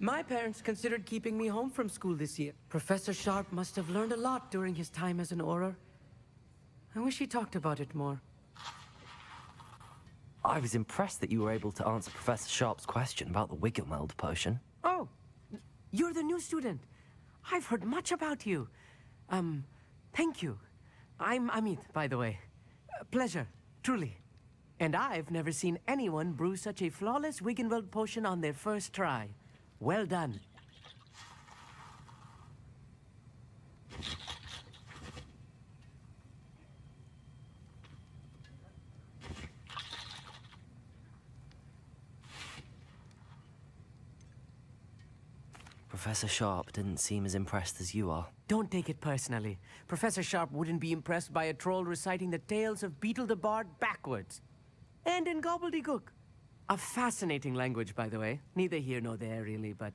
My parents considered keeping me home from school this year. Professor Sharp must have learned a lot during his time as an Auror. I wish he talked about it more. I was impressed that you were able to answer Professor Sharp's question about the Wiggelmeld potion. Oh, you're the new student. I've heard much about you. Thank you. I'm Amit, by the way. Pleasure, truly. And I've never seen anyone brew such a flawless Wiggenweld potion on their first try. Well done. Professor Sharp didn't seem as impressed as you are. Don't take it personally. Professor Sharp wouldn't be impressed by a troll reciting the tales of Beetle the Bard backwards. And in gobbledygook. A fascinating language, by the way. Neither here nor there, really, but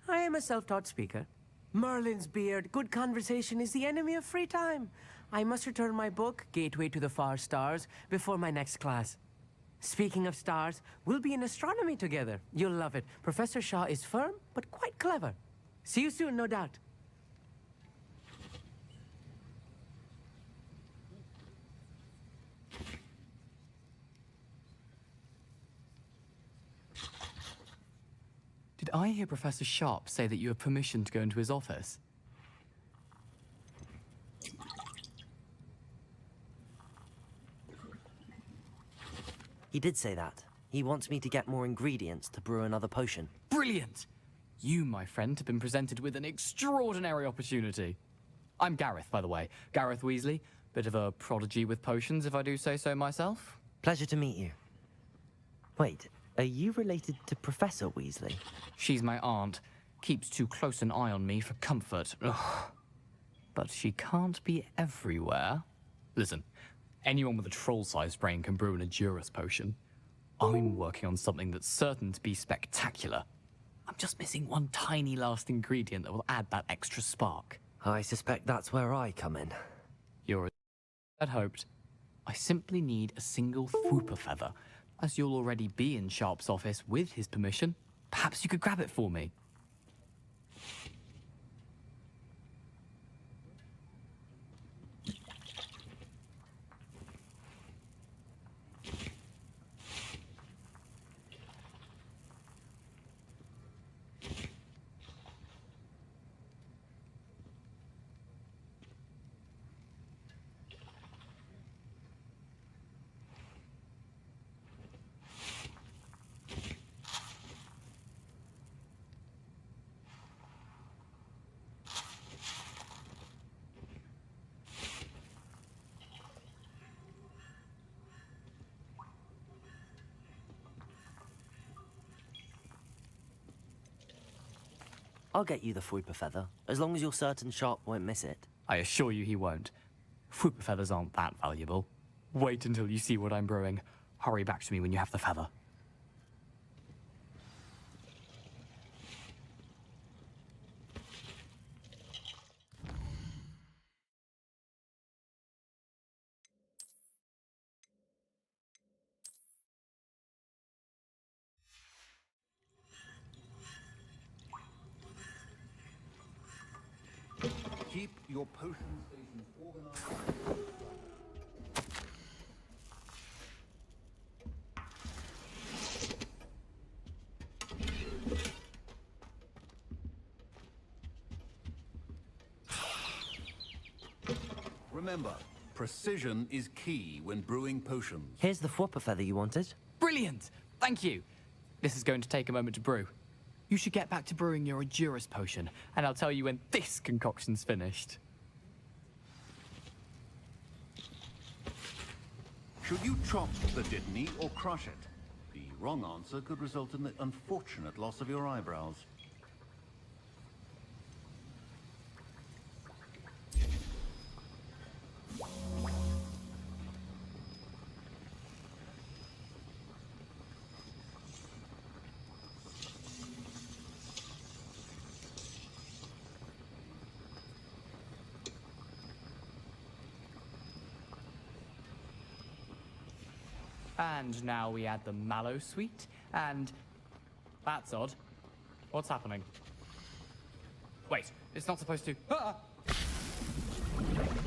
I am a self-taught speaker. Merlin's beard, good conversation is the enemy of free time. I must return my book, Gateway to the Far Stars, before my next class. Speaking of stars, we'll be in astronomy together. You'll love it. Professor Shaw is firm, but quite clever. See you soon, no doubt. Did I hear Professor Sharp say that you have permission to go into his office? He did say that. He wants me to get more ingredients to brew another potion. Brilliant! You, my friend, have been presented with an extraordinary opportunity. I'm Gareth, by the way. Gareth Weasley. Bit of a prodigy with potions, if I do say so myself. Pleasure to meet you. Wait, are you related to Professor Weasley? She's my aunt. Keeps too close an eye on me for comfort. Ugh. But she can't be everywhere. Listen, anyone with a troll-sized brain can brew an Adurus potion. I'm working on something that's certain to be spectacular. I'm just missing one tiny last ingredient that will add that extra spark. I suspect that's where I come in. You're as I'd hoped. I simply need a single Fwooper feather. As you'll already be in Sharp's office with his permission, perhaps you could grab it for me. I'll get you the Fwooper feather, as long as you're certain Sharp won't miss it. I assure you he won't. Fwooper feathers aren't that valuable. Wait until you see what I'm brewing. Hurry back to me when you have the feather. Keep your potion stations organized. Remember, precision is key when brewing potions. Here's the Fwooper feather you wanted. Brilliant! Thank you! This is going to take a moment to brew. You should get back to brewing your Adurus potion, and I'll tell you when this concoction's finished. Should you chop the Dittany or crush it? The wrong answer could result in the unfortunate loss of your eyebrows. And now we add the mallow sweet, and... that's odd. What's happening? Wait, it's not supposed to... Ah!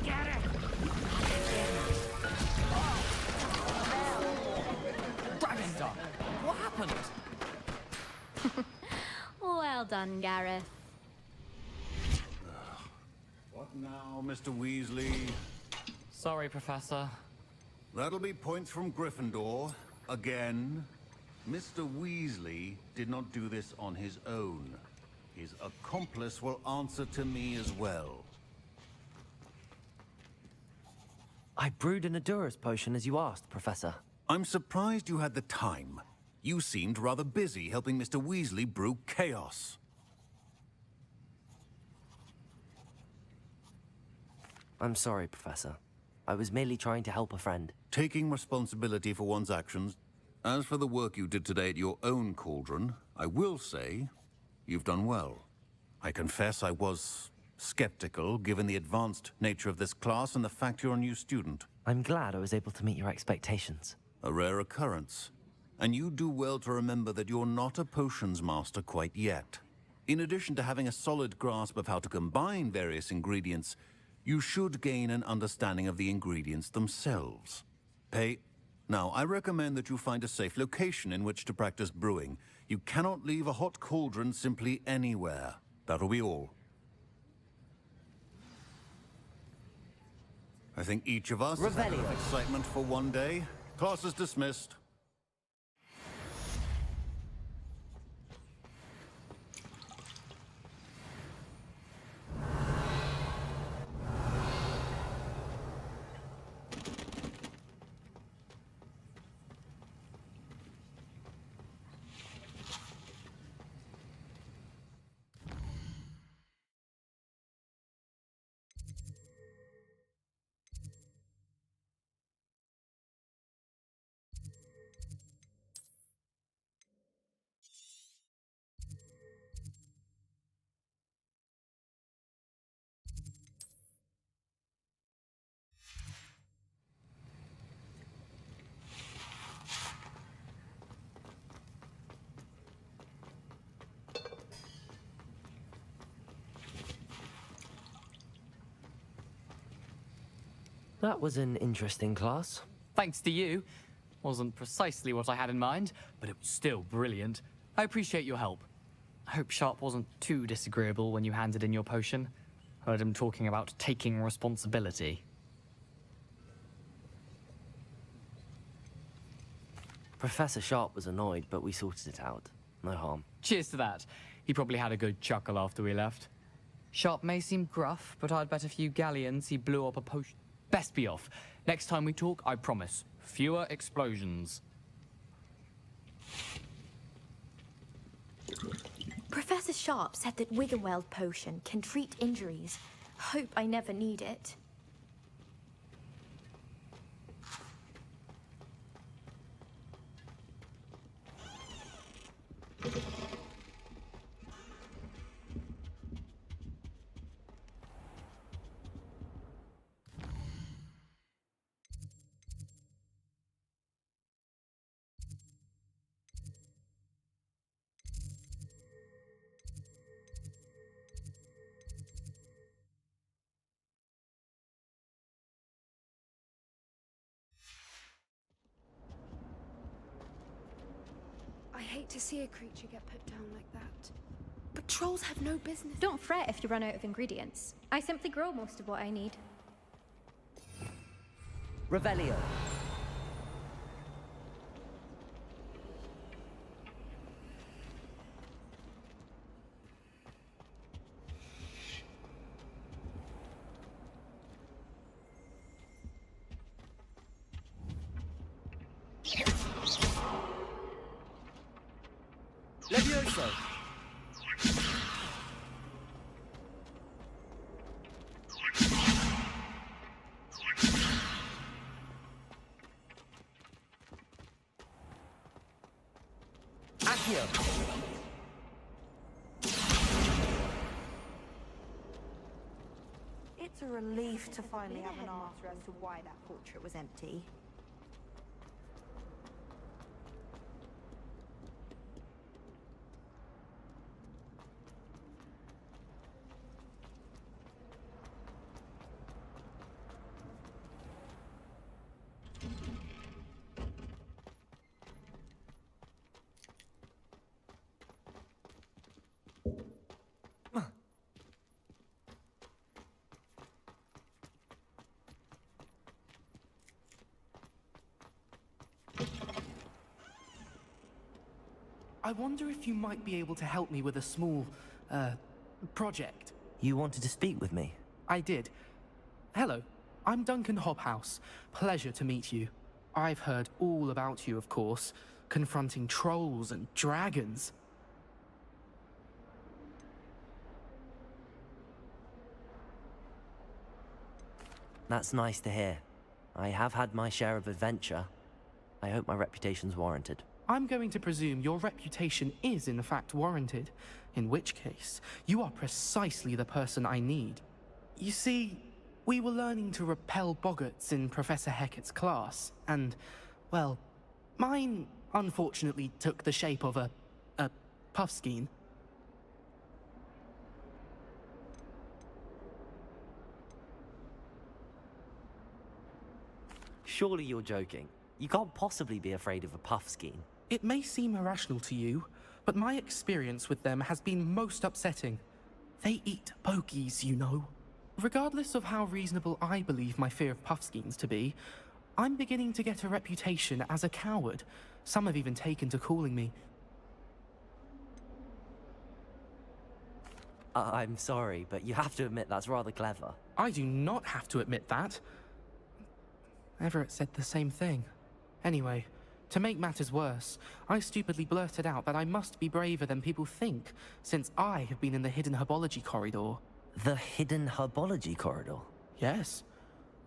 Get it! Dragonstar! What happened? Well done, Gareth. What now, Mr. Weasley? Sorry, Professor. That'll be points from Gryffindor. Again. Mr. Weasley did not do this on his own. His accomplice will answer to me as well. I brewed an Adurus potion as you asked, Professor. I'm surprised you had the time. You seemed rather busy helping Mr. Weasley brew chaos. I'm sorry, Professor. I was merely trying to help a friend. Taking responsibility for one's actions. As for the work you did today at your own cauldron, I will say you've done well. I confess I was skeptical, given the advanced nature of this class and the fact you're a new student. I'm glad I was able to meet your expectations. A rare occurrence. And you do well to remember that you're not a potions master quite yet. In addition to having a solid grasp of how to combine various ingredients, you should gain an understanding of the ingredients themselves. Now, I recommend that you find a safe location in which to practice brewing. You cannot leave a hot cauldron simply anywhere. That'll be all. I think each of us has had enough excitement for one day. Class is dismissed. That was an interesting class. Thanks to you. Wasn't precisely what I had in mind, but it was still brilliant. I appreciate your help. I hope Sharp wasn't too disagreeable when you handed in your potion. Heard him talking about taking responsibility. Professor Sharp was annoyed, but we sorted it out. No harm. Cheers to that. He probably had a good chuckle after we left. Sharp may seem gruff, but I'd bet a few galleons he blew up a potion. Best be off. Next time we talk, I promise. Fewer explosions. Professor Sharp said that Wiggenweld potion can treat injuries. Hope I never need it. I hate to see a creature get put down like that. But trolls have no business. Don't fret if you run out of ingredients. I simply grow most of what I need. Revelio. Levioso. Accio. It's a relief to finally have an answer as to why that portrait was empty. I wonder if you might be able to help me with a small, project. You wanted to speak with me? I did. Hello, I'm Duncan Hobhouse. Pleasure to meet you. I've heard all about you, of course, confronting trolls and dragons. That's nice to hear. I have had my share of adventure. I hope my reputation's warranted. I'm going to presume your reputation is in fact warranted, in which case, you are precisely the person I need. You see, we were learning to repel boggarts in Professor Hecat's class, and, well, mine unfortunately took the shape of a puffskein. Surely you're joking. You can't possibly be afraid of a puffskein. It may seem irrational to you, but my experience with them has been most upsetting. They eat bogies, you know. Regardless of how reasonable I believe my fear of puffskeins to be, I'm beginning to get a reputation as a coward. Some have even taken to calling me. I'm sorry, but you have to admit that's rather clever. I do not have to admit that. Everett said the same thing. Anyway, to make matters worse, I stupidly blurted out that I must be braver than people think, since I have been in the hidden herbology corridor. The hidden herbology corridor? Yes.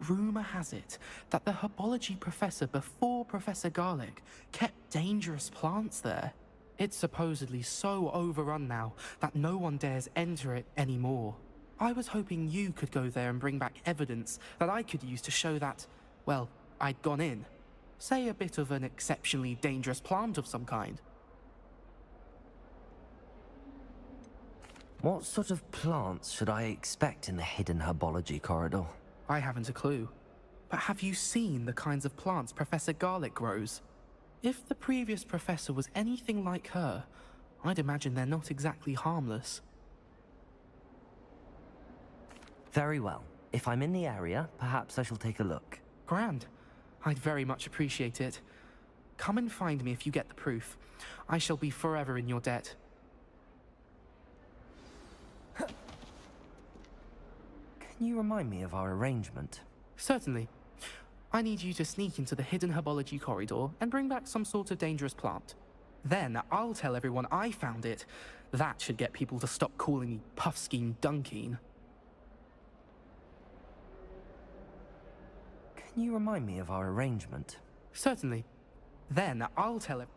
Rumor has it that the herbology professor before Professor Garlic kept dangerous plants there. It's supposedly so overrun now that no one dares enter it anymore. I was hoping you could go there and bring back evidence that I could use to show that, well, I'd gone in. Say a bit of an exceptionally dangerous plant of some kind. What sort of plants should I expect in the hidden herbology corridor? I haven't a clue. But have you seen the kinds of plants Professor Garlic grows? If the previous professor was anything like her, I'd imagine they're not exactly harmless. Very well. If I'm in the area, perhaps I shall take a look. Grand. I'd very much appreciate it. Come and find me if you get the proof. I shall be forever in your debt. Can you remind me of our arrangement? Certainly. I need you to sneak into the hidden herbology corridor and bring back some sort of dangerous plant. Then I'll tell everyone I found it. That should get people to stop calling me Puffskein Dunkeen. Can you remind me of our arrangement? Certainly. Then I'll tell it.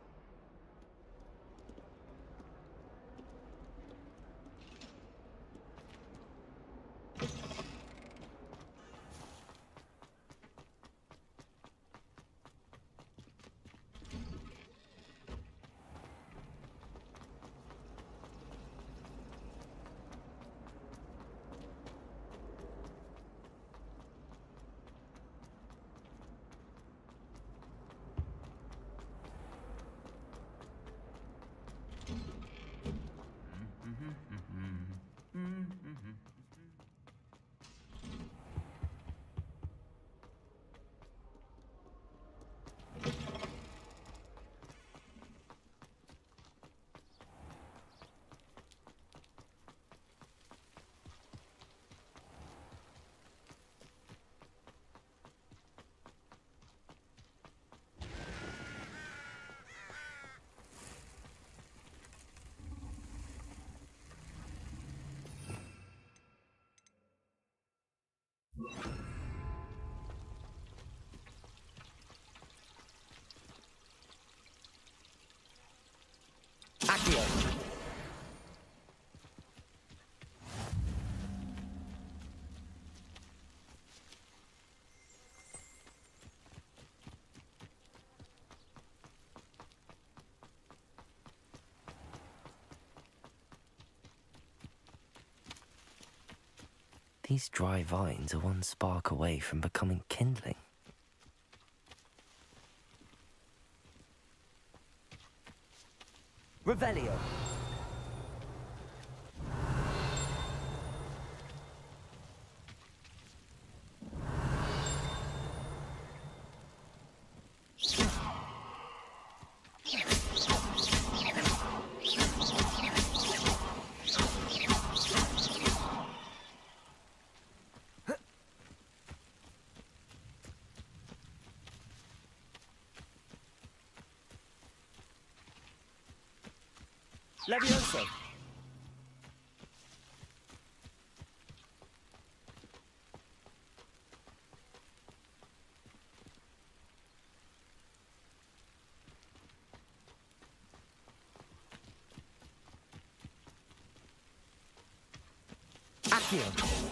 Accio! These dry vines are one spark away from becoming kindling. Revelio. Levioso! Accio!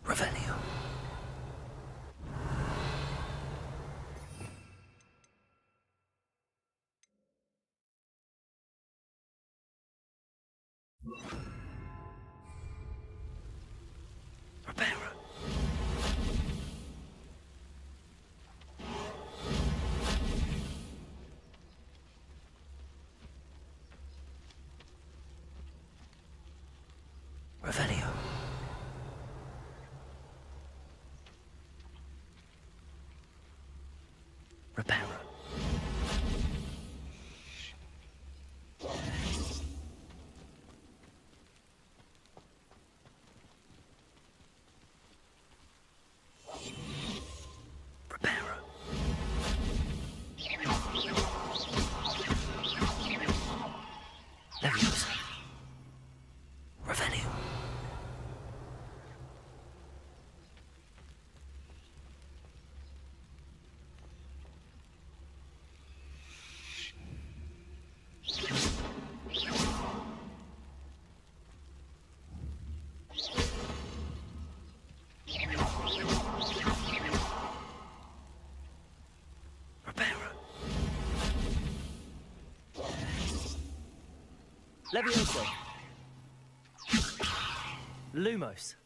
Revelio. Reparo. Revelio. Reparo. Reparo. Leviosa. Revelio. Reparo. Levioso. Lumos.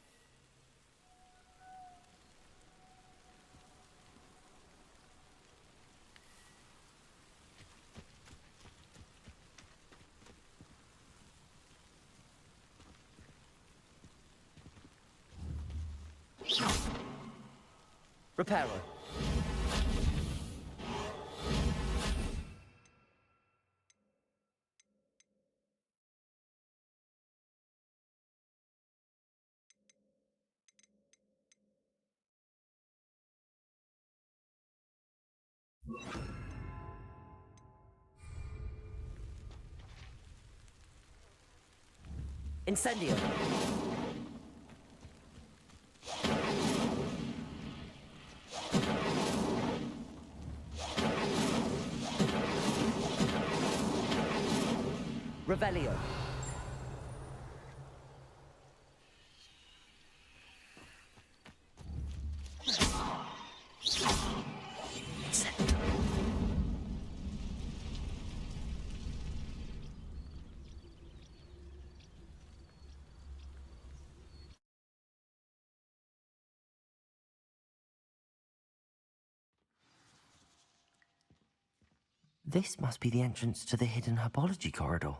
Reparo. Incendio. Revelio. Incendio. This must be the entrance to the hidden herbology corridor.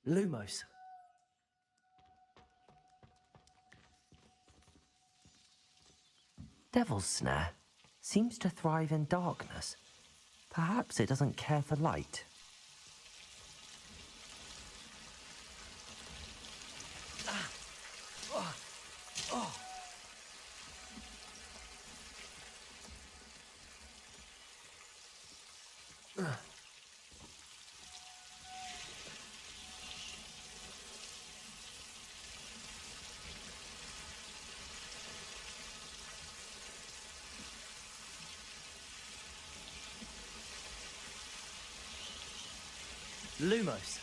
Lumos. Devil's Snare seems to thrive in darkness. Perhaps it doesn't care for light. Lumos.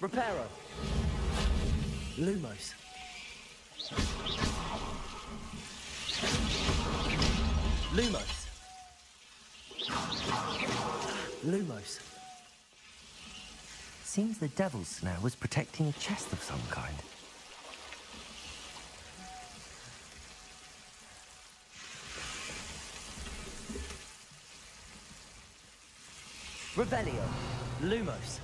Reparo. Lumos. Lumos. Lumos. Seems the Devil's Snare was protecting a chest of some kind. Revelio. Lumos.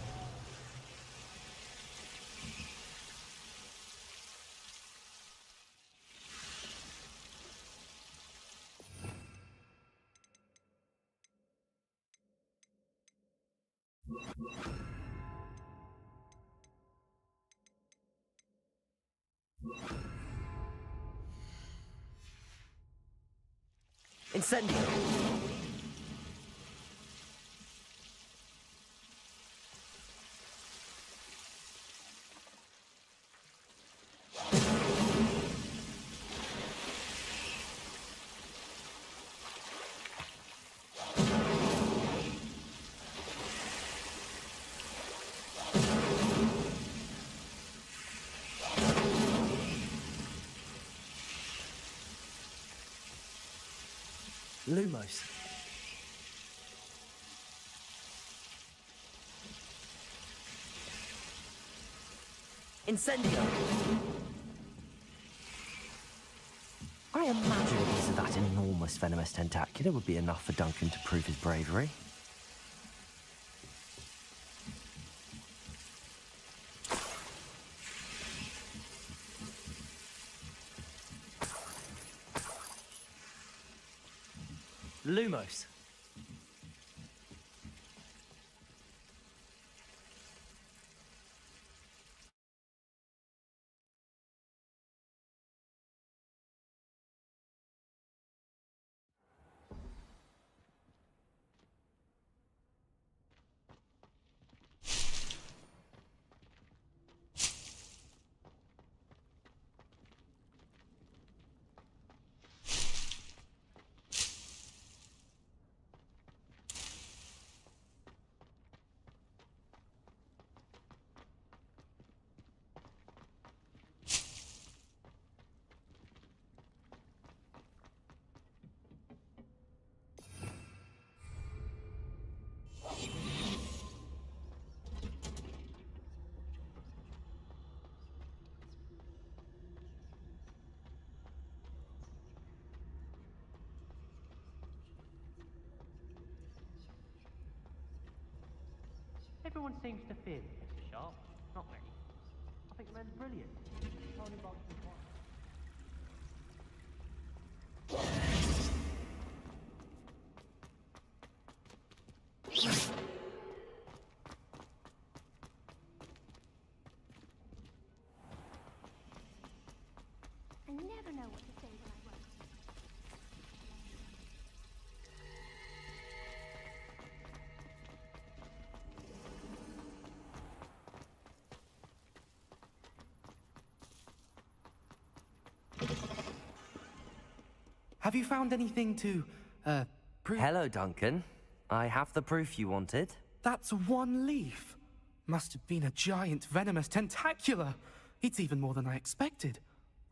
Incendio. Lumos. Incendio. I imagine a piece of that enormous venomous tentacular would be enough for Duncan to prove his bravery. Lumos. Everyone seems to fear Professor Sharp. Not me. I think the man's brilliant. Tony Boggs is one. I never know what to say when I write. Have you found anything to, prove? Hello, Duncan. I have the proof you wanted. That's one leaf. Must have been a giant venomous tentacula. It's even more than I expected.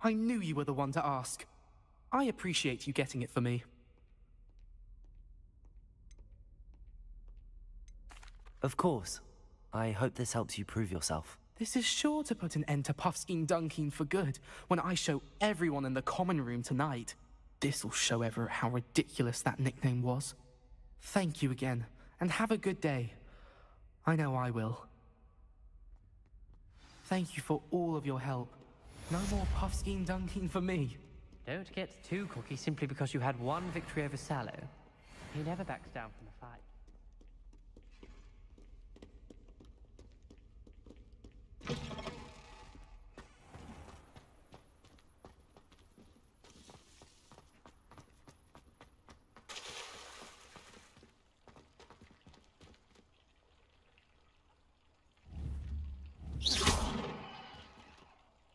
I knew you were the one to ask. I appreciate you getting it for me. Of course. I hope this helps you prove yourself. This is sure to put an end to Puffskein Dunkin for good when I show everyone in the common room tonight. This'll show Everett how ridiculous that nickname was. Thank you again, and have a good day. I know I will. Thank you for all of your help. No more Puffskein Dunkin for me. Don't get too cocky simply because you had one victory over Sallow. He never backs down from the fight.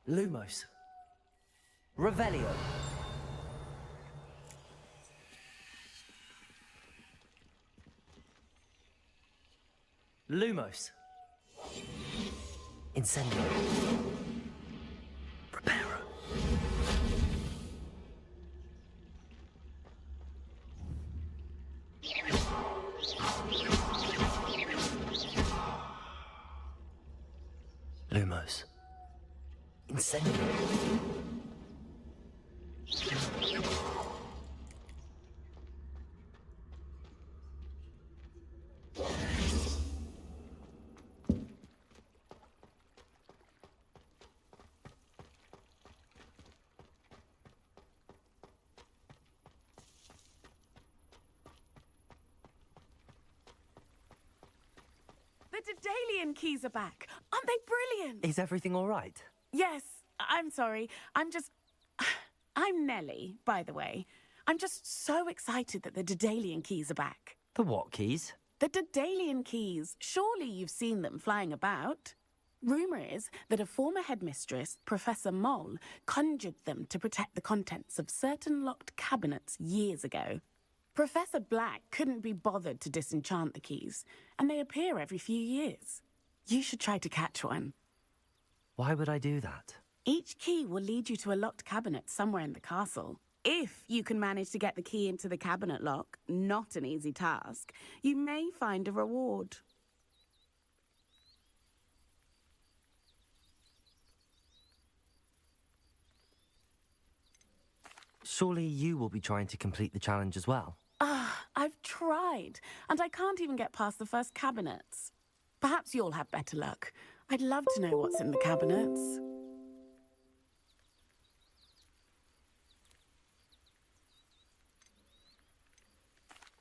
Lumos. Revelio. Lumos. Incendio. Preparo. Lumos. Incendio. Daedalian keys are back. Aren't they brilliant? Is everything all right? Yes, I'm sorry. I'm Nellie, by the way. I'm just so excited that the Daedalian keys are back. The what keys? The Daedalian keys. Surely you've seen them flying about. Rumour is that a former headmistress, Professor Mole, conjured them to protect the contents of certain locked cabinets years ago. Professor Black couldn't be bothered to disenchant the keys, and they appear every few years. You should try to catch one. Why would I do that? Each key will lead you to a locked cabinet somewhere in the castle. If you can manage to get the key into the cabinet lock, not an easy task, you may find a reward. Surely you will be trying to complete the challenge as well. I've tried, and I can't even get past the first cabinets. Perhaps you'll have better luck. I'd love to know what's in the cabinets.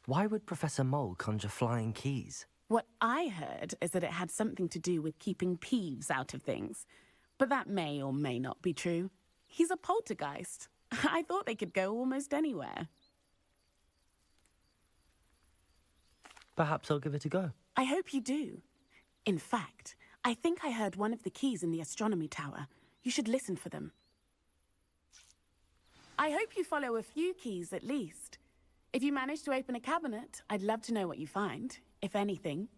Why would Professor Mole conjure flying keys? What I heard is that it had something to do with keeping Peeves out of things. But that may or may not be true. He's a poltergeist. I thought they could go almost anywhere. Perhaps I'll give it a go. I hope you do. In fact, I think I heard one of the keys in the astronomy tower. You should listen for them. I hope you follow a few keys at least. If you manage to open a cabinet, I'd love to know what you find, if anything.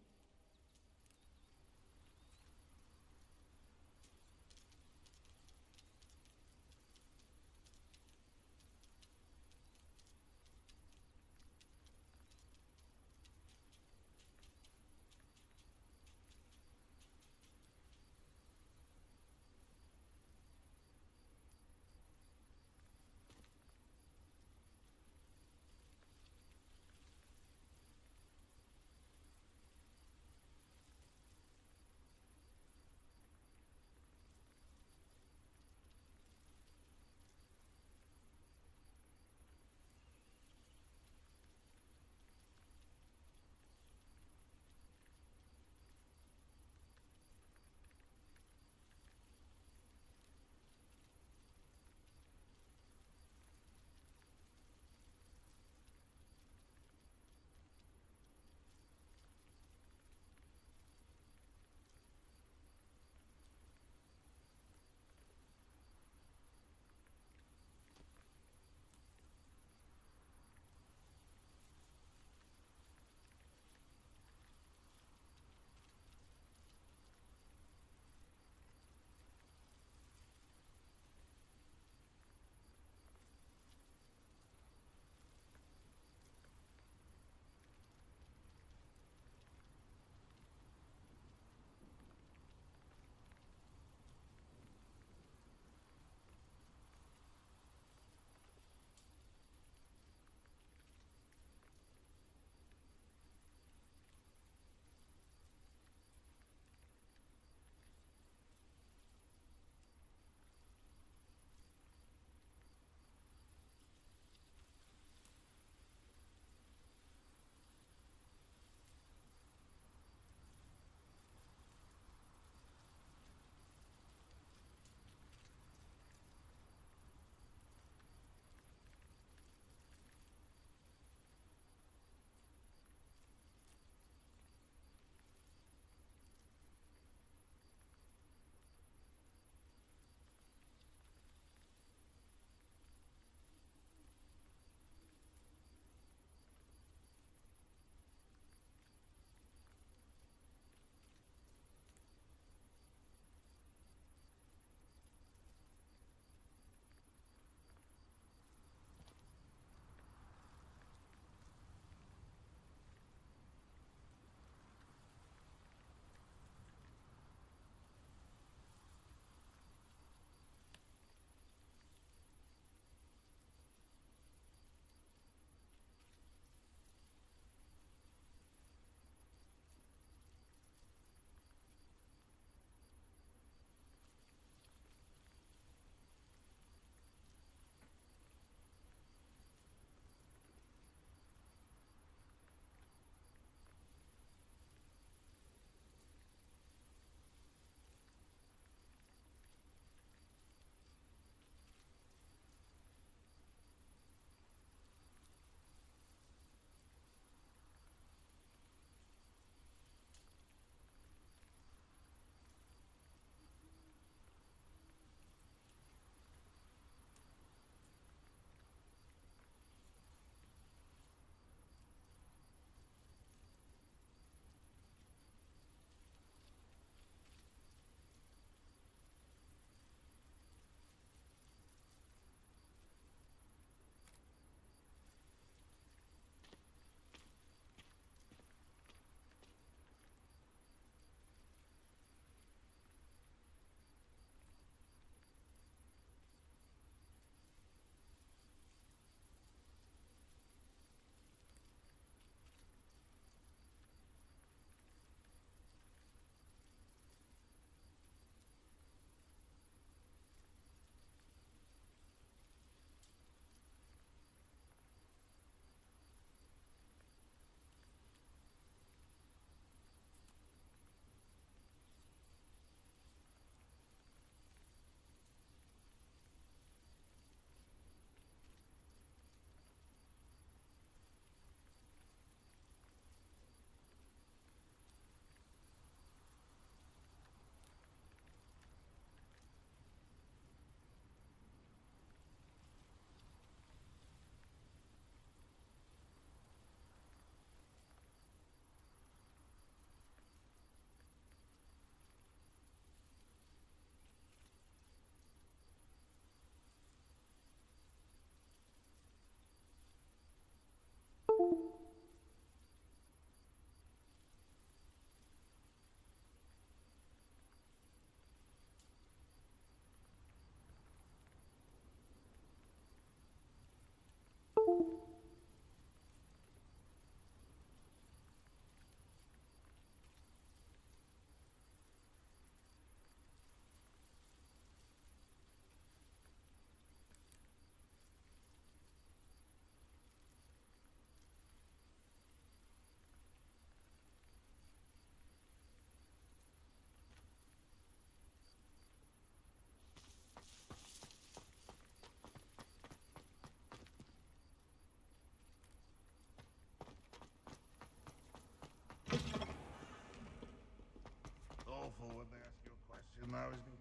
Awful when they ask you a question, though, isn't it?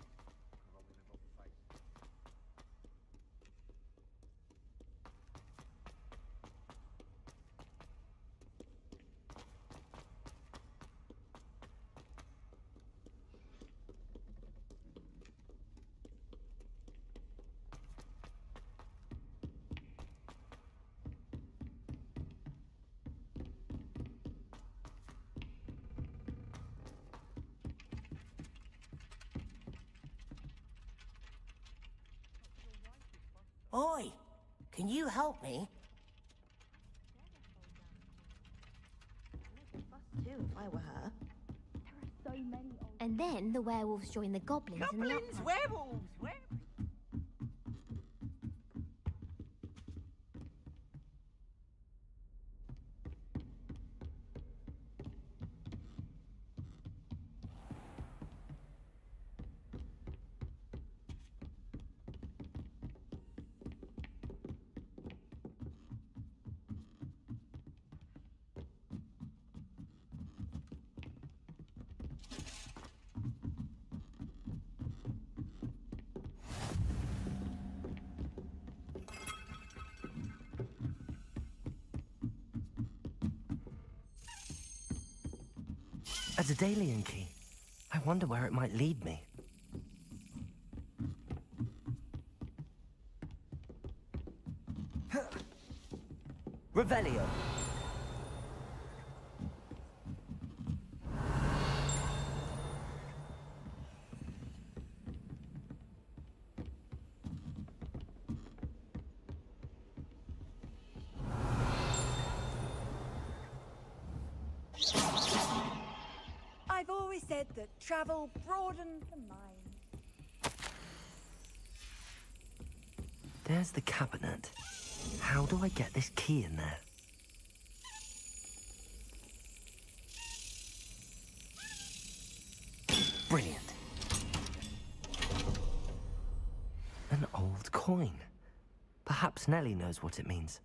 Grubby little face. Oi! Can you help me? Too, if I were her. And then the werewolves join the goblins in the Goblins, uproar. werewolves, A Daedalian key. I wonder where it might lead me. Revelio. I've always said that travel broadens the mind. There's the cabinet. How do I get this key in there? Brilliant. An old coin. Perhaps Nellie knows what it means.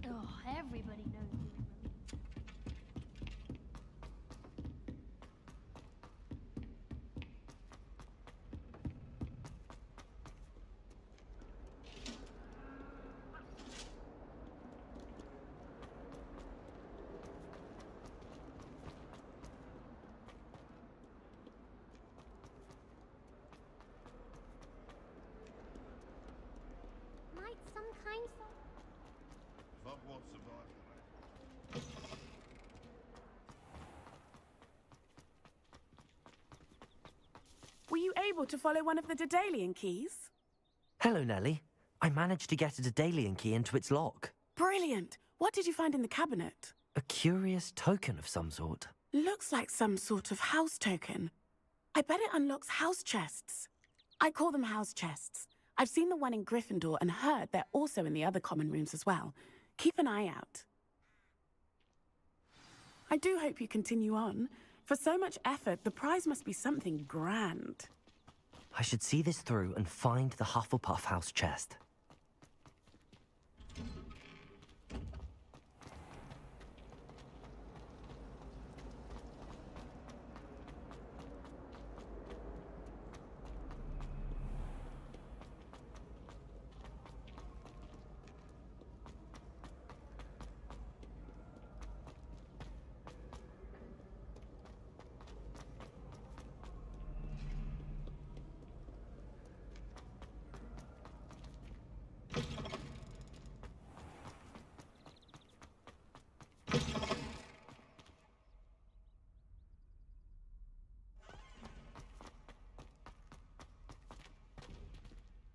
Oh, everybody knows you. Might some kind of... Hogwarts survived the rest. Were you able to follow one of the Daedalian keys? Hello, Nellie. I managed to get a Daedalian key into its lock. Brilliant! What did you find in the cabinet? A curious token of some sort. Looks like some sort of house token. I bet it unlocks house chests. I call them house chests. I've seen the one in Gryffindor and heard they're also in the other common rooms as well. Keep an eye out. I do hope you continue on. For so much effort, the prize must be something grand. I should see this through and find the Hufflepuff house chest.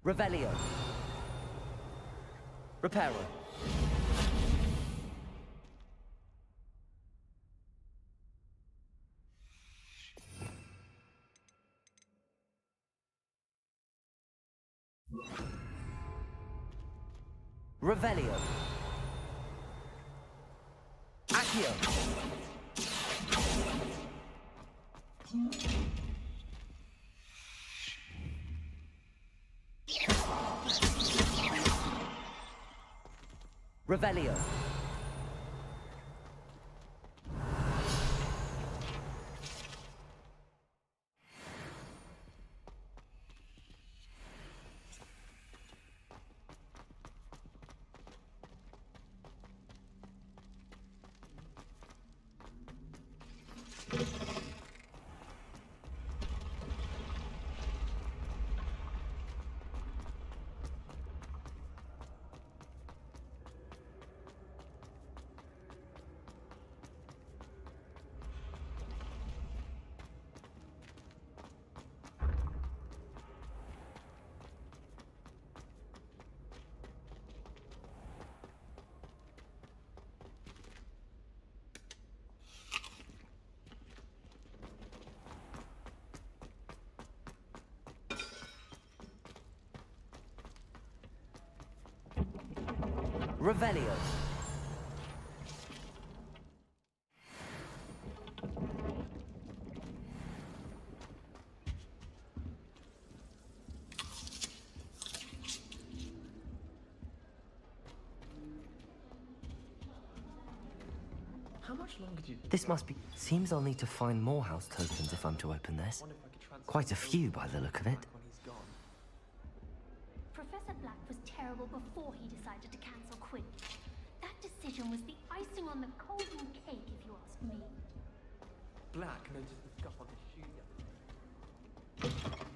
Revelio. Reparo. Revelio. Accio. Revelio. Revelio. How much longer do you... This must be... Seems I'll need to find more house tokens if I'm to open this. Quite a few by the look of it. when he's gone? Professor Black was terrible before he decided to cancel Quinn. That decision was the icing on the golden cake, if you ask me. Black noticed the scuff on his shoe the other day.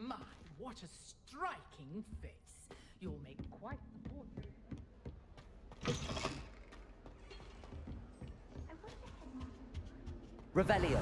My, what a striking face. You'll make quite the portrait. Revelio.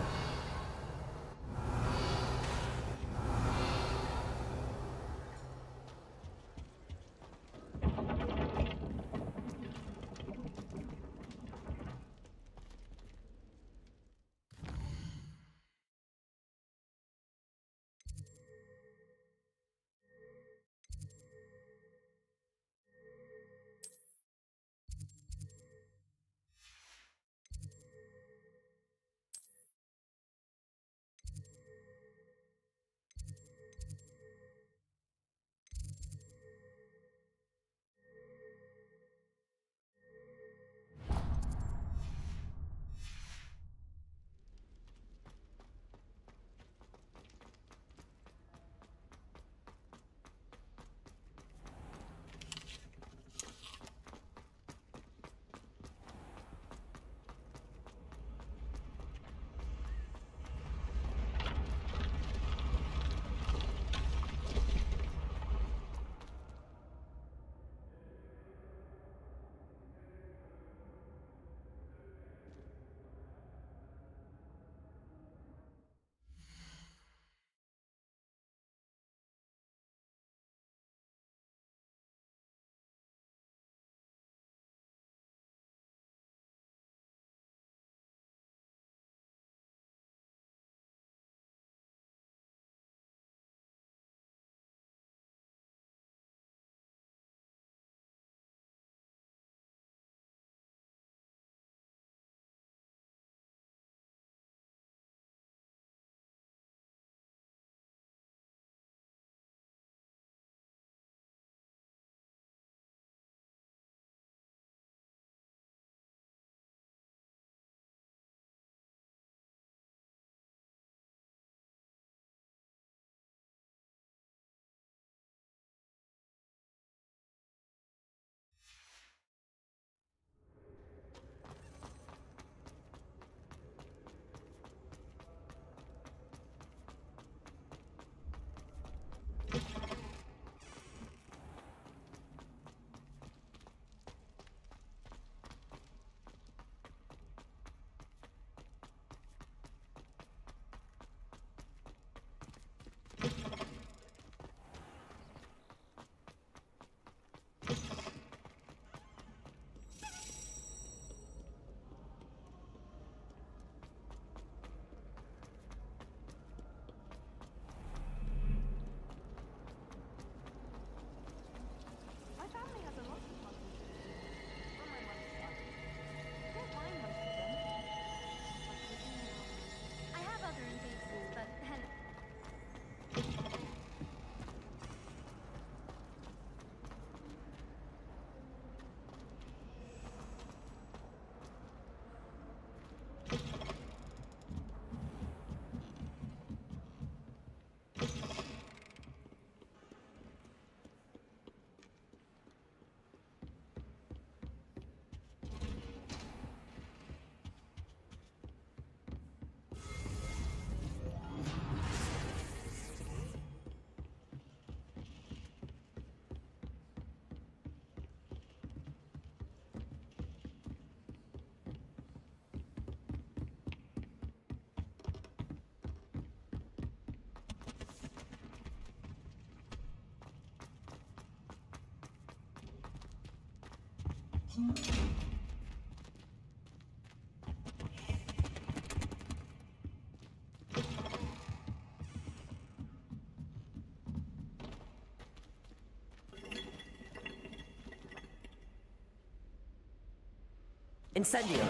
Incendio!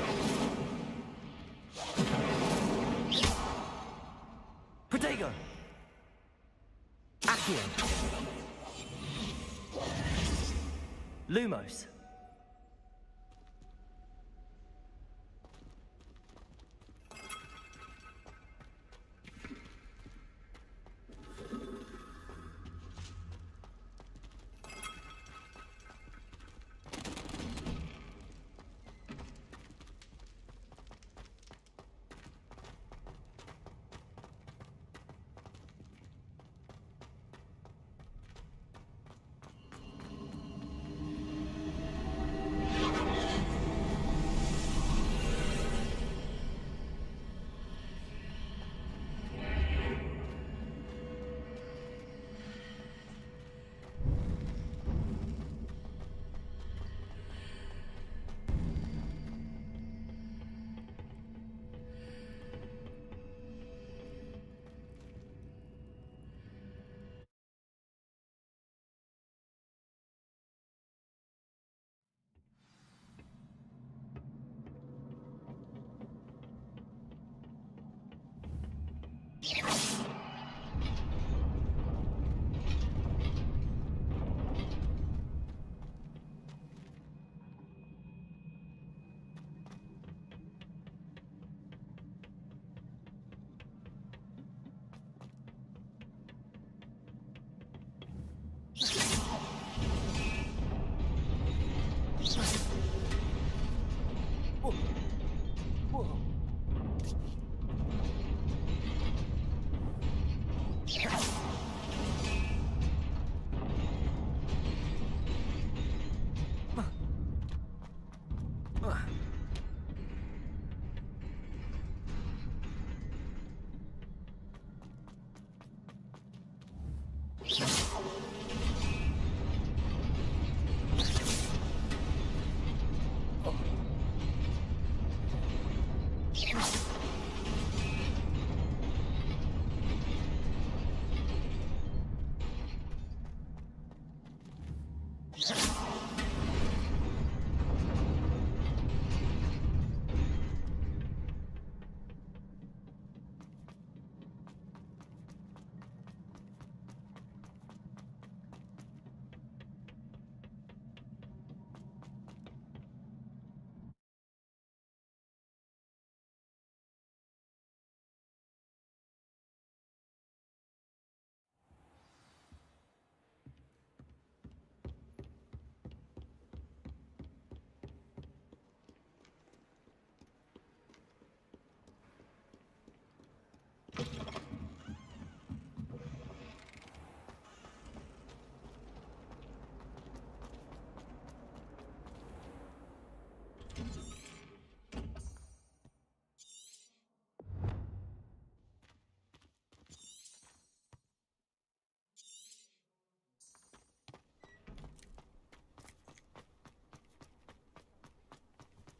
Protego! Accio! Lumos!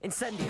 Incendio!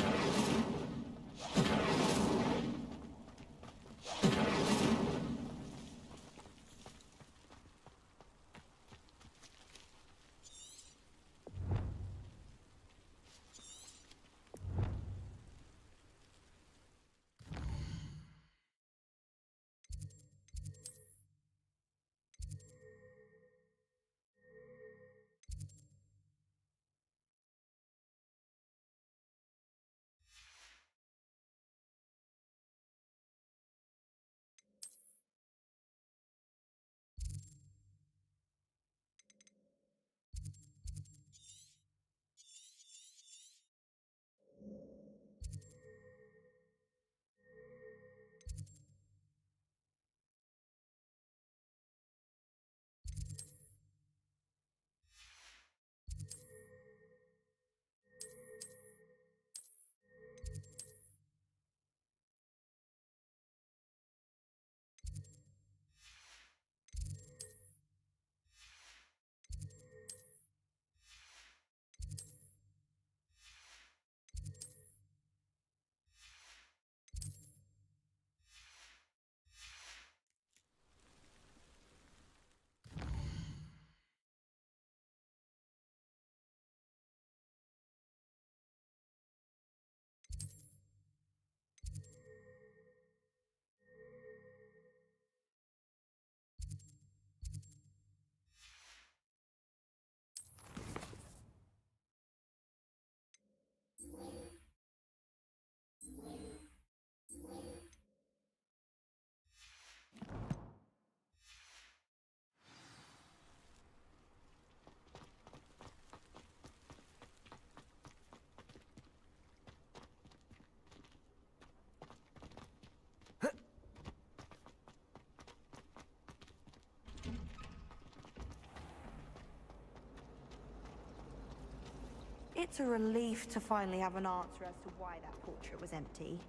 It's a relief to finally have an answer as to why that portrait was empty.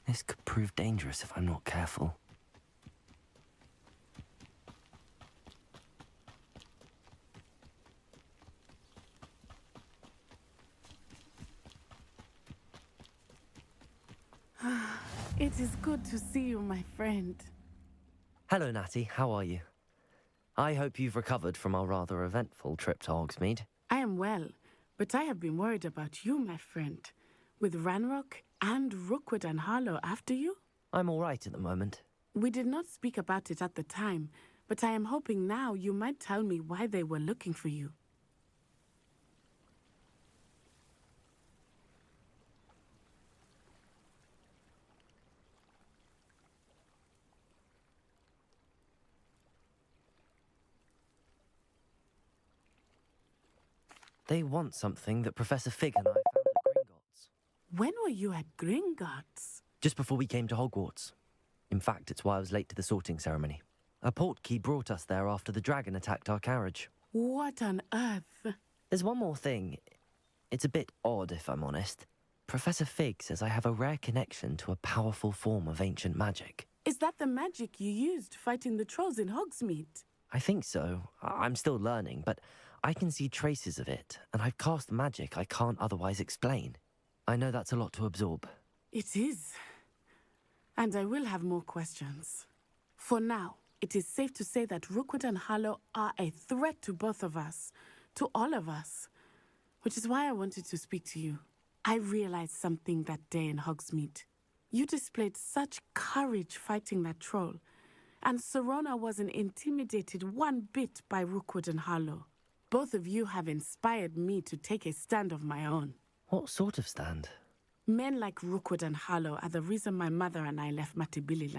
This could prove dangerous if I'm not careful. It is good to see you, my friend. Hello, Natty. How are you? I hope you've recovered from our rather eventful trip to Hogsmeade. I am well, but I have been worried about you, my friend. With Ranrock and Rookwood and Harlow after you? I'm all right at the moment. We did not speak about it at the time, but I am hoping now you might tell me why they were looking for you. They want something that Professor Fig and I found at Gringotts. When were you at Gringotts? Just before we came to Hogwarts. In fact, it's why I was late to the sorting ceremony. A portkey brought us there after the dragon attacked our carriage. What on earth? There's one more thing. It's a bit odd, if I'm honest. Professor Fig says I have a rare connection to a powerful form of ancient magic. Is that the magic you used fighting the trolls in Hogsmeade? I think so. I'm still learning, but I can see traces of it, and I've cast magic I can't otherwise explain. I know that's a lot to absorb. It is. And I will have more questions. For now, It is safe to say that Rookwood and Harlow are a threat to both of us, to all of us, which is why I wanted to speak to you. I realized something that day in Hogsmeade. You displayed such courage fighting that troll, and Serona wasn't intimidated one bit by Rookwood and Harlow. Both of you have inspired me to take a stand of my own. What sort of stand? Men like Rookwood and Harlow are the reason my mother and I left Matibili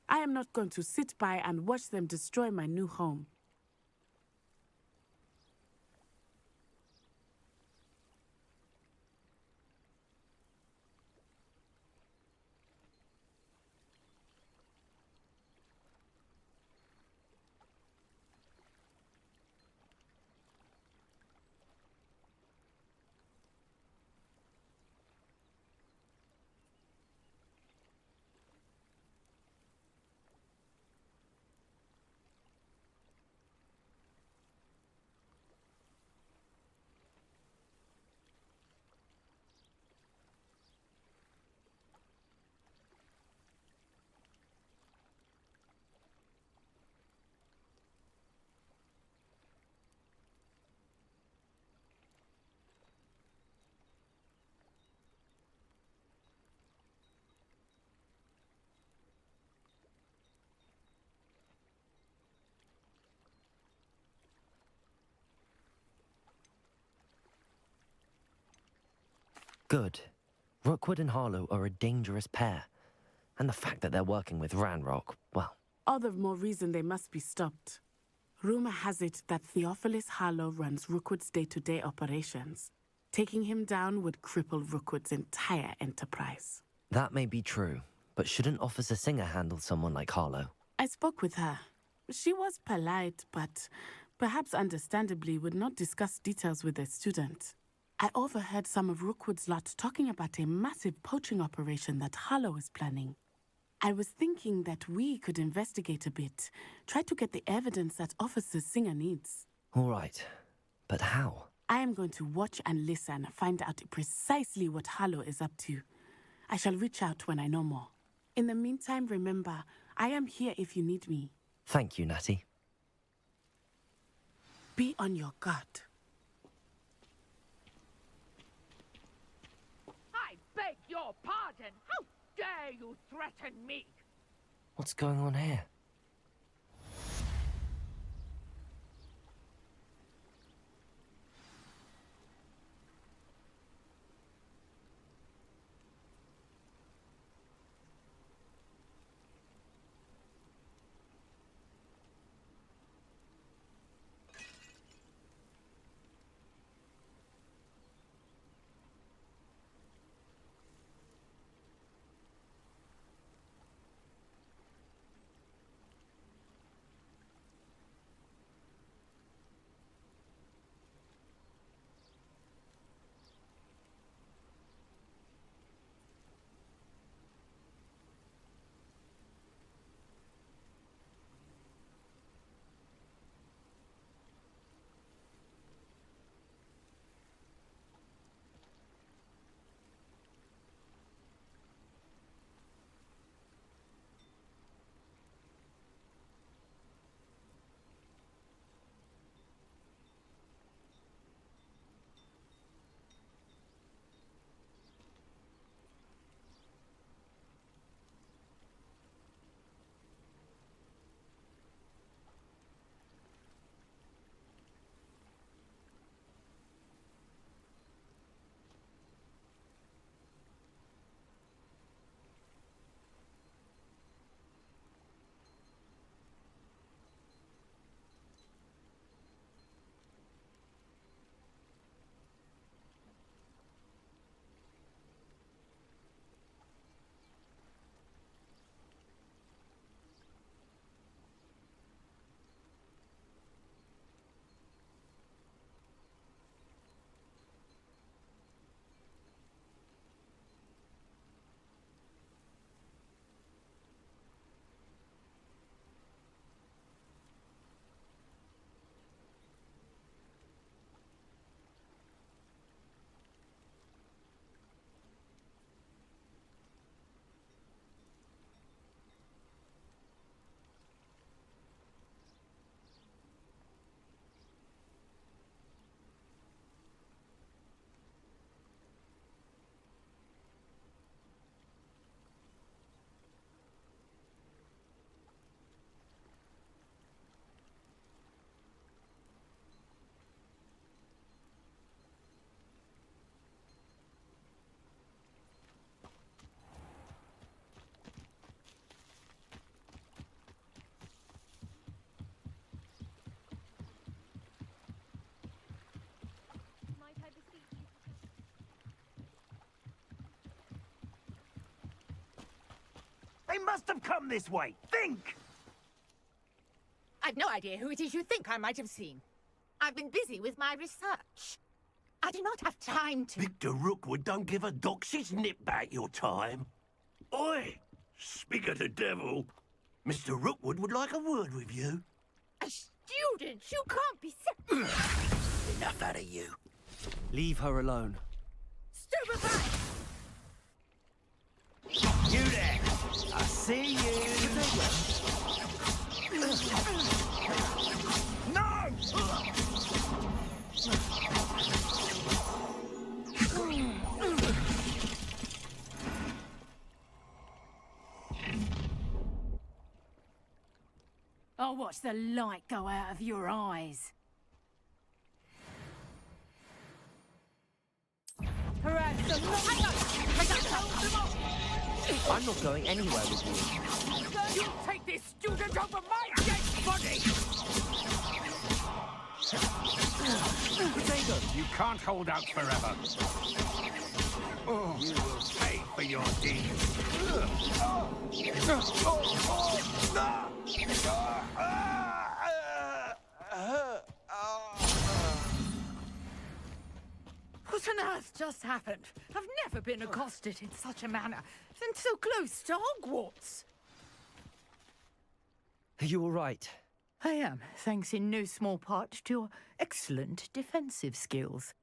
I am not going to sit by and watch them destroy my new home. Good. Rookwood and Harlow are a dangerous pair. And the fact that they're working with Ranrock, well... All the more reason they must be stopped. Rumor has it that Theophilus Harlow runs Rookwood's day-to-day operations. Taking him down would cripple Rookwood's entire enterprise. That may be true, but shouldn't Officer Singer handle someone like Harlow? I spoke with her. She was polite, but perhaps understandably would not discuss details with a student. I overheard some of Rookwood's lot talking about a massive poaching operation that Harlow is planning. I was thinking that we could investigate a bit, try to get the evidence that Officer Singer needs. All right, but how? I am going to watch and listen, find out precisely what Harlow is up to. I shall reach out when I know more. In the meantime, remember, I am here if you need me. Thank you, Natty. Be on your guard. I beg your pardon! How dare you threaten me? What's going on here? They must have come this way. Think! I've no idea who it is you think I might have seen. I've been busy with my research. I do not have time to... Victor Rookwood don't give a doxy's nip back your time. Oi! Speak of the devil. Mr. Rookwood would like a word with you. A student? You can't be... Enough out of you. Leave her alone. Stupefy! You there! I see you! No! I'll watch the light go out of your eyes. Perhaps the I'm not going anywhere with you. You take this student over my dead body! Potato, you can't hold out forever. Oh, you will pay for your deeds. What on earth just happened? I've never been accosted in such a manner, and so close to Hogwarts. Are you all right? I am, thanks in no small part to your excellent defensive skills.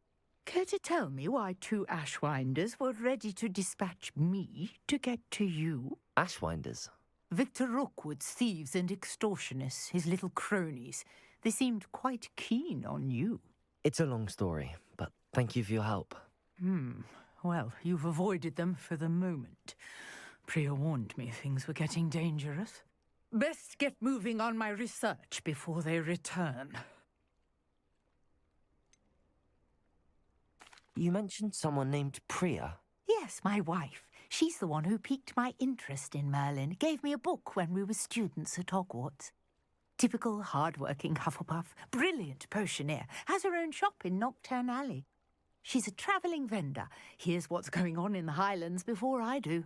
Care to tell me why two Ashwinders were ready to dispatch me to get to you? Ashwinders? Victor Rookwood's thieves and extortionists, his little cronies. They seemed quite keen on you. It's a long story, but thank you for your help. Well, you've avoided them for the moment. Priya warned me things were getting dangerous. Best get moving on my research before they return. You mentioned someone named Priya. Yes, my wife. She's the one who piqued my interest in Merlin. Gave me a book when we were students at Hogwarts. Typical hard-working Hufflepuff, brilliant potioneer, has her own shop in Knockturn Alley. She's a travelling vendor. Hears what's going on in the Highlands before I do.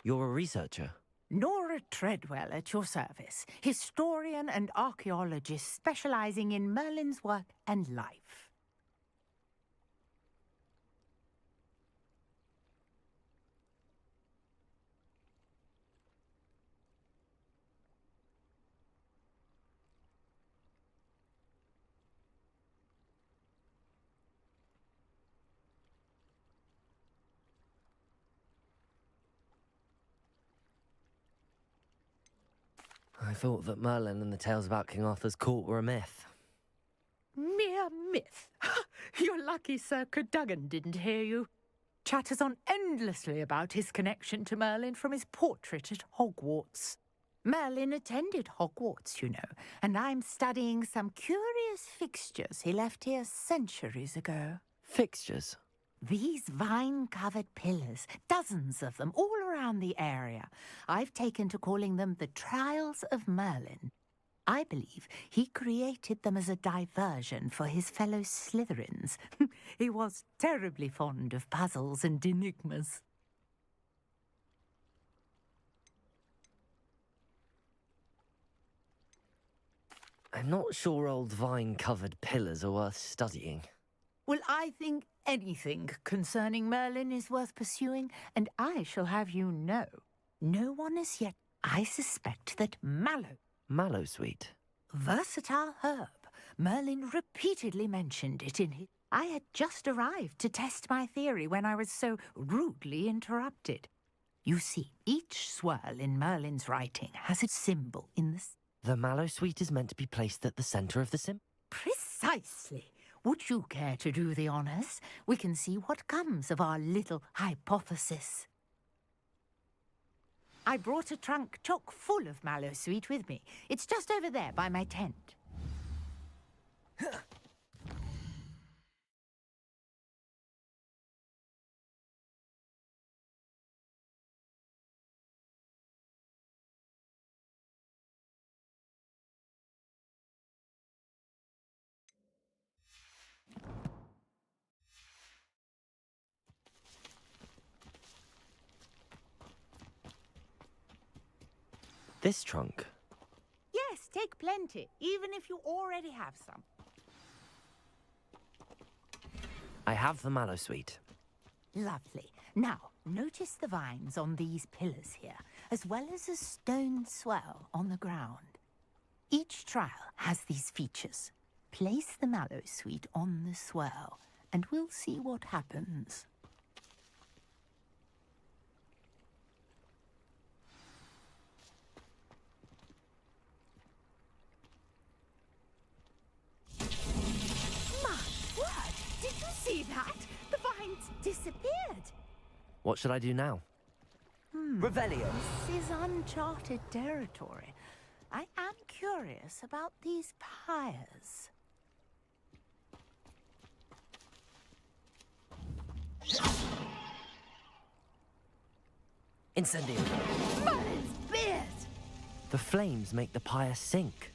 You're a researcher? Nora Treadwell at your service, historian and archaeologist specialising in Merlin's work and life. I thought that Merlin and the tales about King Arthur's court were a myth. Mere myth. You're lucky Sir Cadogan didn't hear you. Chatters on endlessly about his connection to Merlin from his portrait at Hogwarts. Merlin attended Hogwarts, you know, and I'm studying some curious fixtures he left here centuries ago. Fixtures? These vine-covered pillars, dozens of them, all around the area. I've taken to calling them the Trials of Merlin. I believe he created them as a diversion for his fellow Slytherins. He was terribly fond of puzzles and enigmas. I'm not sure old vine-covered pillars are worth studying. Well, I think anything concerning Merlin is worth pursuing, and I shall have you know, no one as yet. I suspect that mallow... Mallowsweet? Versatile herb. Merlin repeatedly mentioned it in his... I had just arrived to test my theory when I was so rudely interrupted. You see, each swirl in Merlin's writing has a symbol in the... The Mallowsweet is meant to be placed at the centre of the symbol? Precisely. Would you care to do the honours? We can see what comes of our little hypothesis. I brought a trunk chock full of Mallowsweet with me. It's just over there by my tent. This trunk? Yes, take plenty, even if you already have some. I have the mallow sweet. Lovely. Now, notice the vines on these pillars here, as well as a stone swell on the ground. Each trial has these features. Place the mallow sweet on the swell, and we'll see what happens. My word! Did you see that? The vines disappeared. What should I do now? Revelio. This is uncharted territory. I am curious about these pyres. Incendio. Merlin's beard! The flames make the pyre sink.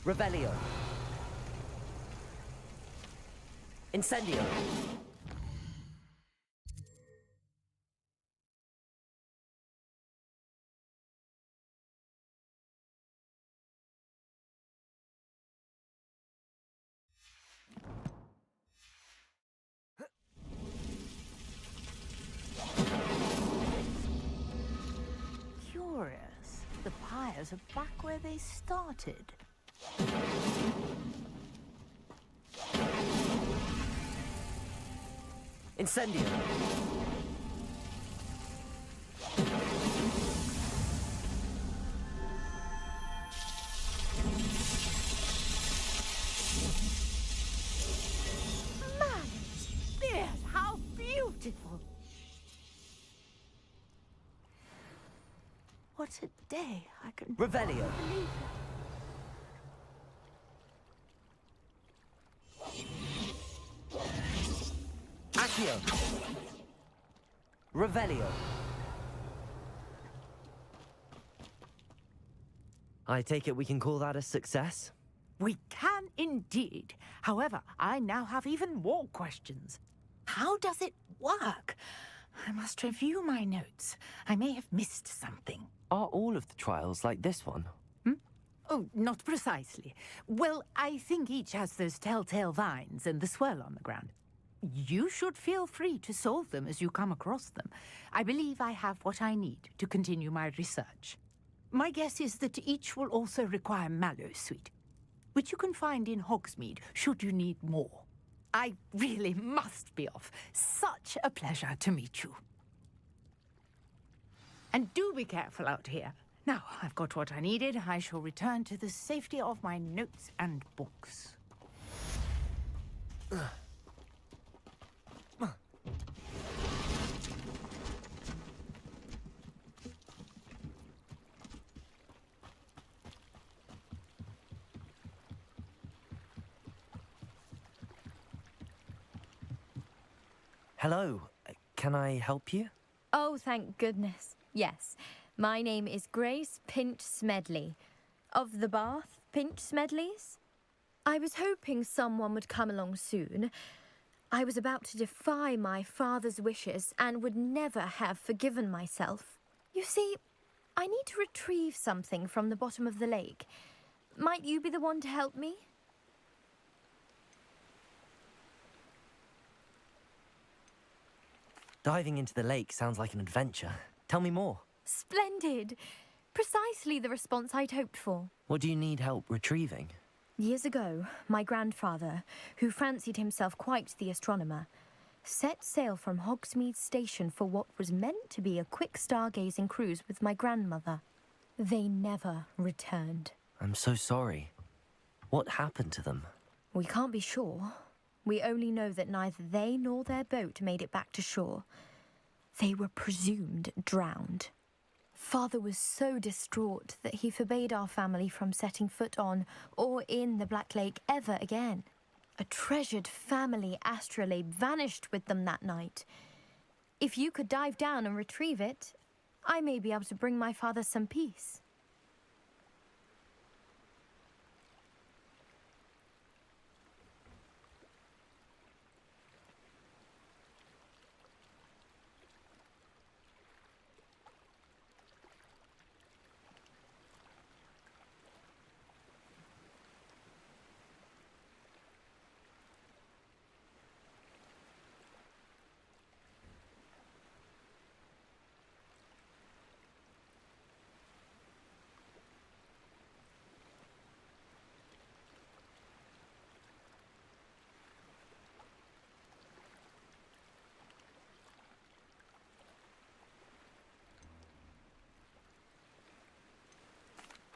Revelio. Incendio. Curious. The pyres are back where they started. Incendio. Merlin's beard! How beautiful! What a day! I can Revelio. believe it. Accio. Revelio. I take it we can call that a success? We can indeed. However, I now have even more questions. How does it work? I must review my notes. I may have missed something. Are all of the trials like this one? Oh, not precisely. Well, I think each has those telltale vines and the swirl on the ground. You should feel free to solve them as you come across them. I believe I have what I need to continue my research. My guess is that each will also require mallow sweet, which you can find in Hogsmeade should you need more. I really must be off. Such a pleasure to meet you. And do be careful out here. Now, I've got what I needed. I shall return to the safety of my notes and books. Hello. Can I help you? Oh, thank goodness. Yes. My name is Grace Pinch Smedley. Of the Bath Pinch Smedleys? I was hoping someone would come along soon. I was about to defy my father's wishes and would never have forgiven myself. You see, I need to retrieve something from the bottom of the lake. Might you be the one to help me? Diving into the lake sounds like an adventure. Tell me more. Splendid! Precisely the response I'd hoped for. What do you need help retrieving? Years ago, my grandfather, who fancied himself quite the astronomer, set sail from Hogsmeade Station for what was meant to be a quick stargazing cruise with my grandmother. They never returned. I'm so sorry. What happened to them? We can't be sure. We only know that neither they nor their boat made it back to shore. They were presumed drowned. Father was so distraught that he forbade our family from setting foot on or in the Black Lake ever again. A treasured family astrolabe vanished with them that night. If you could dive down and retrieve it, I may be able to bring my father some peace.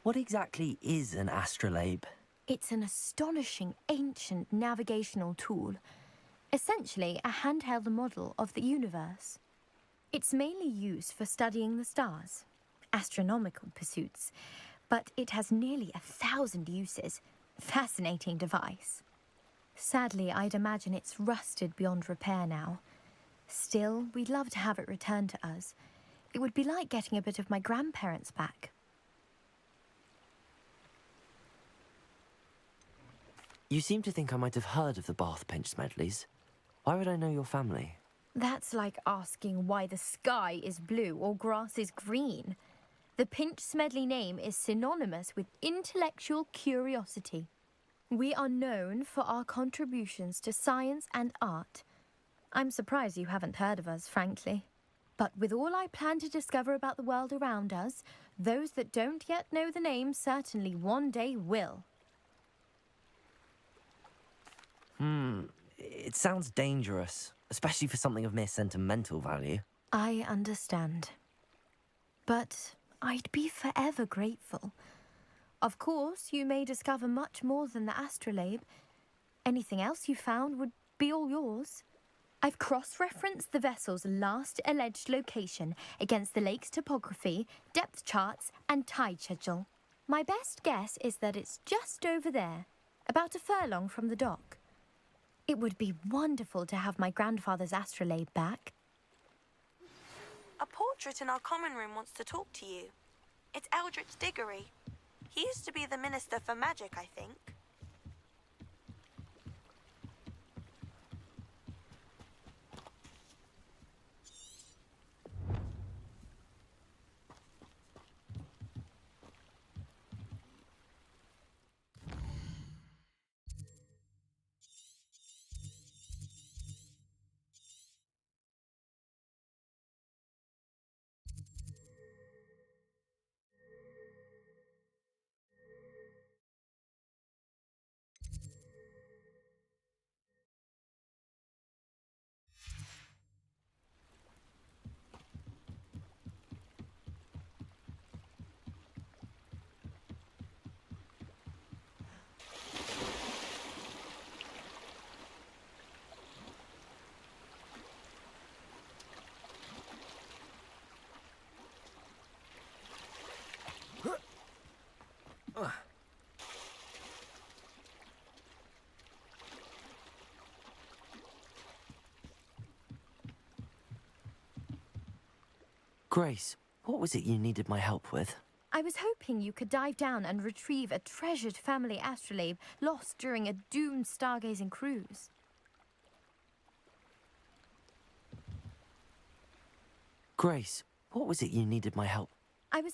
What exactly is an astrolabe? It's an astonishing ancient navigational tool, essentially a handheld model of the universe. It's mainly used for studying the stars, astronomical pursuits, but it has nearly 1,000 uses. Fascinating device. Sadly, I'd imagine it's rusted beyond repair now. Still, we'd love to have it returned to us. It would be like getting a bit of my grandparents back. You seem to think I might have heard of the Bath Pinch Smedleys. Why would I know your family? That's like asking why the sky is blue or grass is green. The Pinch Smedley name is synonymous with intellectual curiosity. We are known for our contributions to science and art. I'm surprised you haven't heard of us, frankly. But with all I plan to discover about the world around us, those that don't yet know the name certainly one day will. It sounds dangerous, especially for something of mere sentimental value. I understand. But I'd be forever grateful. Of course, you may discover much more than the astrolabe. Anything else you found would be all yours. I've cross-referenced the vessel's last alleged location against the lake's topography, depth charts, and tide schedule. My best guess is that it's just over there, about a furlong from the dock. It would be wonderful to have my grandfather's astrolabe back. A portrait in our common room wants to talk to you. It's Eldritch Diggory. He used to be the Minister for Magic, I think. Grace, what was it you needed my help with? I was hoping you could dive down and retrieve a treasured family astrolabe lost during a doomed stargazing cruise. Grace, what was it you needed my help? I was